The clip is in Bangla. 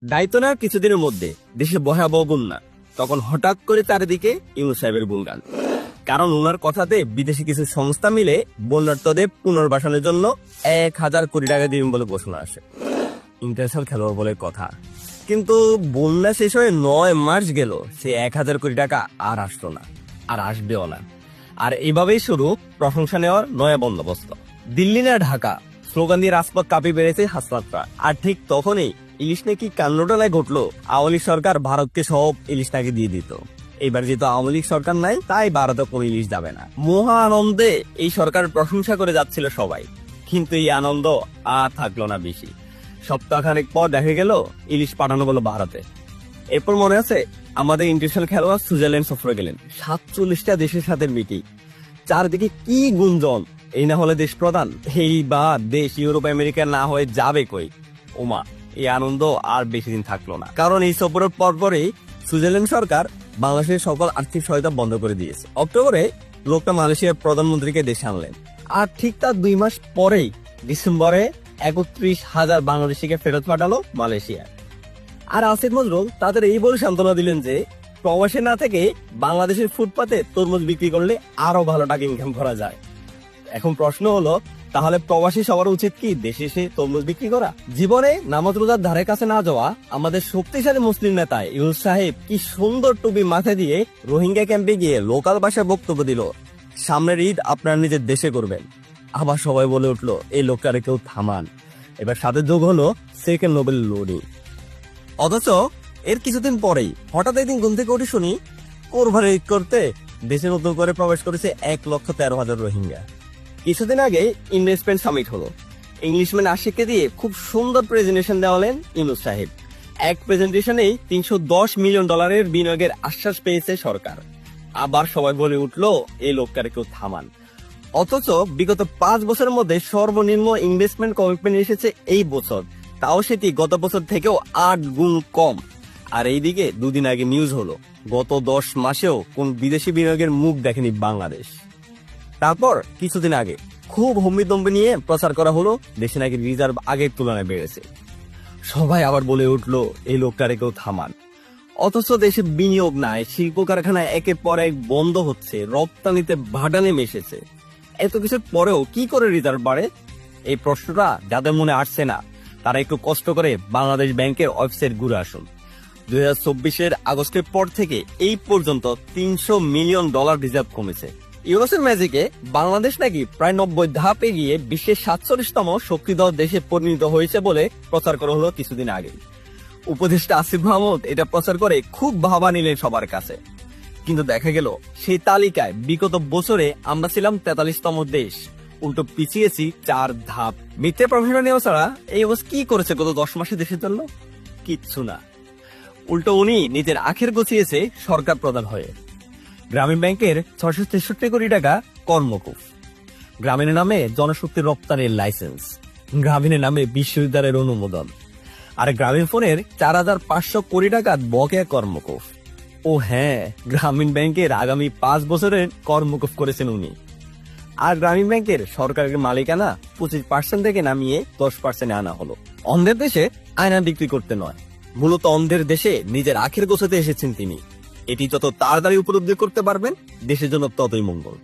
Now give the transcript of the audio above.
দায়িত্ব নেওয়ার কিছুদিনের মধ্যে দেশে ভয়াবহ বন্যা। তখন হঠাৎ করে চারিদিকে ইউনূস সাহেবের গুণগান। কারণ ওনার কথাতে বিদেশি কিছু সংস্থা মিলে বন্যার্তদের পুনর্বাসনের জন্য 1,000 কোটি টাকা দিবেন বলে ঘোষণা আসে। ইন্টারন্যাশনাল খেলোয়াড় বলে কথা, কিন্তু বন্যা শেষ হয়ে 9 মাস গেল, সে 1,000 কোটি টাকা আর আসলো না, আর আসবেও না। আর এভাবেই শুরু প্রশংসা নেওয়ার নয়া বন্দোবস্ত। দিল্লি না ঢাকা স্লোগান দিয়ে রাজপথ কাঁপিয়ে বেড়েছে হাসপাতটা। আর ঠিক তখনই ইলিশ নাকি কান্নডালায় ঘটলো। আওয়ামী লীগ সরকার ভারতকে সব ইলিশ নাকি দিয়ে দিত। এবার যেহেতু আওয়ামী লীগ সরকার নাই, তাই ভারতে কোনো ইলিশ যাবে না। মহা আনন্দে এই সরকারের প্রশংসা করে যাচ্ছিল সবাই, কিন্তু এই আনন্দ আর থাকলো না বেশি। সপ্তাহখানেক পর দেখা গেল ইলিশ পাঠানো হলো ভারতে। এরপর মনে আছে আমাদের ইন্টারন্যাশনাল খেলোয়াড় সুইজারল্যান্ড সফরে গেলেন, 47টা দেশের সাথে মিটিং। চারদিকে কি গুঞ্জন, এই না হলে দেশ প্রধান, এই বা দেশ ইউরোপ আমেরিকা না হয়ে যাবে কই। ওমা, এই আনন্দ আর বেশি দিন থাকলো না, কারণ এই সফরের পরপরই সুইজারল্যান্ড সরকার বাংলাদেশের সকল আর্থিক সহায়তা বন্ধ করে দিয়েছে। অক্টোবরে লোকটা মালয়েশিয়ার প্রধানমন্ত্রীকে দেশে আনলেন, আর ঠিক তার 2 মাস পরেই ডিসেম্বরে 31,000 বাংলাদেশিকে ফেরত পাঠালো মালয়েশিয়া। আর আসিফ নজরুল তাদের এই বলে সান্ত্বনা দিলেন যে প্রবাসে না থেকে বাংলাদেশের ফুটপাতে তরমুজ বিক্রি করলে আরো ভালো টাকা ইনকাম করা যায়। এখন প্রশ্ন হলো, তাহলে প্রবাসী সবার উচিত কি দেশে এসে তরমুজ বিক্রি করা? জীবনে নামাজ রোজার ধারে কাছে না যাওয়া আমাদের শক্তিশালী মুসলিম নেতা ইউনূস সাহেব কি সুন্দর টুপি মাথায় দিয়ে রোহিঙ্গা ক্যাম্পে গিয়ে লোকাল ভাষায় বক্তব্য দিল, সামনের ঈদ আপনারা নিজের দেশে করবেন। আবার সবাই বলে উঠলো এই লোকটারে কেউ থামান। এবার সাথে যোগ হলো সেকেন্ড নোবেল লড়ি। অথচ এর কিছুদিন পরেই হঠাৎ একদিন ঘুম থেকে উঠে শুনি কোরবানি ঈদ করতে দেশে নতুন করে প্রবেশ করেছে 1,13,000 রোহিঙ্গা। কিছুদিন আগে ইনভেস্টমেন্ট সামিট হলো, ইংলিশম্যান আশিককে দিয়ে খুব সুন্দর প্রেজেন্টেশন দেওয়ালেন ইউনূস সাহেব। এক প্রেজেন্টেশনেই $310 মিলিয়ন বিনিয়োগের আশ্বাস পেয়েছে সরকার। আবার সবাই বলে উঠলো এই লোকটারে কেউ থামান। অথচ বিগত 5 বছরের মধ্যে সর্বনিম্ন ইনভেস্টমেন্ট কমিটমেন্ট এসেছে এই বছর, তাও সেটি গত বছর থেকেও 8 গুণ কম। আর এইদিকে দুদিন আগে নিউজ হলো গত 10 মাসেও কোন বিদেশি বিনিয়োগের মুখ দেখেনি বাংলাদেশ। তারপর কিছুদিন আগে খুব হম্বিতম্বি নিয়ে প্রচার করা হলো দেশে নাকি রিজার্ভ আগের তুলনায় বেড়েছে। সবাই আবার বলে উঠলো এই লোকটারে কেউ থামান। অথচ দেশে বিনিয়োগ নাই, শিল্প কারখানায় একের পর এক বন্ধ হচ্ছে, রপ্তানিতে ভাটা নেমে এসেছে। এত কিছুর পরেও কি করে রিজার্ভ বাড়ে? এই প্রশ্নটা যাদের মনে আসছে না, তারা একটু কষ্ট করে বাংলাদেশ ব্যাংকের ওয়েবসাইট ঘুরে আসুন। 2024 আগস্টের পর থেকে এই পর্যন্ত $300 মিলিয়ন রিজার্ভ কমেছে। ইউরোসের ম্যাজিকে বাংলাদেশ নাকি প্রায় 90 ধাপ এগিয়ে বিশ্বের 47তম শক্তিধর দেশে পরিণত হয়েছে বলে প্রচার করা হলো কিছুদিন আগে। উপদেষ্টা আসিফ মাহমুদ এটা প্রচার করে খুব ভাবা নিলেন সবার কাছে, কিন্তু দেখা গেল সেই তালিকায় বিগত বছরে আমরা ছিলাম 43তম দেশ, উল্টো পিছিয়েছি 4 ধাপ। মিথ্যে প্রফেশনাল নেওয়া ছাড়া এই অবস্থা কি করেছে গত 10 মাসে দেশের জন্য? কিচ্ছু না। উল্টো উনি নিজের আখের গছিয়েছে সরকার প্রধান হয়ে। গ্রামীণ ব্যাংকের 663 কোটি টাকা কর্মকুফ, গ্রামীণের নামে জনশক্তি রপ্তানির লাইসেন্স, গ্রামীণের নামে বিশ্ববিদ্যালয়ের অনুমোদন, আর গ্রামীণ ফোনের 4,500 কোটি টাকা বকেয়া কর্মকুফ। ও হ্যাঁ, গ্রামীণ ব্যাংকের আগামী 5 বছরের কর্মকুফ করেছেন উনি। আর গ্রামীণ ব্যাংকের সরকারের মালিকানা 25% থেকে নামিয়ে 10% আনা হলো। অন্ধের দেশে আয়না বিক্রি করতে নয়, মূলত অন্ধের দেশে নিজের আখের গোছাতে এসেছেন তিনি। এটি যত তাড়াতাড়ি উপলব্ধি করতে পারবেন দেশের জন্য ততই মঙ্গল।